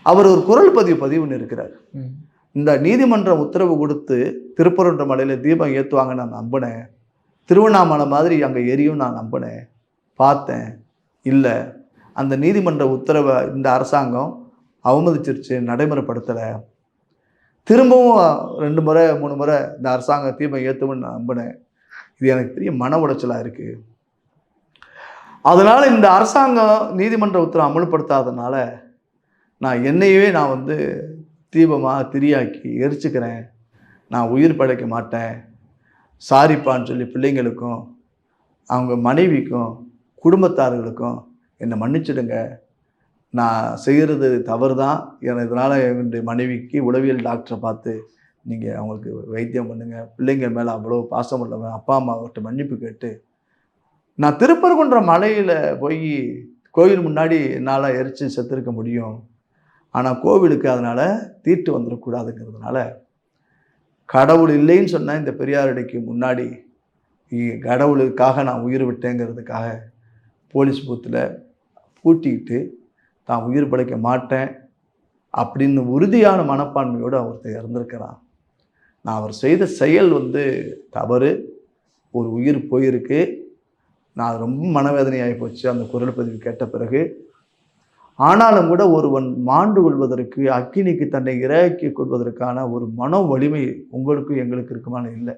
அவர் ஒரு குரல் பதிவுன்னு இருக்கிறார். இந்த நீதிமன்றம் உத்தரவு கொடுத்து திருப்பரங்குன்ற மலையில தீபம் ஏற்றுவாங்க நான் நம்பினேன். திருவண்ணாமலை மாதிரி அங்கே எரியும் நான் நம்பினேன், பார்த்தேன். இல்லை, அந்த நீதிமன்ற உத்தரவை இந்த அரசாங்கம் அவமதிச்சிருச்சு, நடைமுறைப்படுத்தலை. திரும்பவும் 2 முறை 3 முறை இந்த அரசாங்கம் தீபம் ஏற்றும்னு நான் நம்பினேன். இது எனக்கு பெரிய மன உளைச்சலாக இருக்குது. அதனால் இந்த அரசாங்கம் நீதிமன்ற உத்தரவை அமல்படுத்தாதனால நான் என்னையவே நான் தீபமாக திரியாக்கி எரிச்சுக்கிறேன். நான் உயிர் பழைக்க மாட்டேன். சாரிப்பான்னு சொல்லி பிள்ளைங்களுக்கும் அவங்க மனைவிக்கும் குடும்பத்தார்களுக்கும் என்னை மன்னிச்சிடுங்க. நான் செய்கிறது தவறு தான். இதனால் என்னுடைய மனைவிக்கு உளவியல் டாக்டரை பார்த்து நீங்கள் அவங்களுக்கு வைத்தியம் பண்ணுங்கள். பிள்ளைங்க மேலே அவ்வளோ பாசம் உள்ளவன், அப்பா அம்மாவிட்ட மன்னிப்பு கேட்டு நான் திருப்பரங்குன்ற மலையில் போய் கோவில் முன்னாடி என்னால் எரிச்சு செத்துருக்க முடியும். ஆனால் கோவிலுக்கு அதனால் தீட்டு வந்துடக்கூடாதுங்கிறதுனால கடவுள் இல்லைன்னு சொன்ன இந்த பெரியாரடிக்கு முன்னாடி கடவுளுக்காக நான் உயிர் விட்டேங்கிறதுக்காக போலீஸ் பூத்தில் பூட்டிக்கிட்டு தான் உயிர் பிழைக்க மாட்டேன் அப்படின்னு உறுதியான மனப்பான்மையோடு ஒருத்தர் இறந்துருக்கிறான். நான் அவர் செய்த செயல் தவறு. ஒரு உயிர் போயிருக்கு. நான் ரொம்ப மனவேதனையாகி போச்சு அந்த குரல் பதிவு கேட்ட பிறகு. ஆனாலும் கூட ஒருவன் மாண்டு கொள்வதற்கு, அக்கினிக்கு தன்னை இரையாக்கி கொள்வதற்கான ஒரு மன வலிமை உங்களுக்கும் எங்களுக்கு இருக்குமான இல்லை.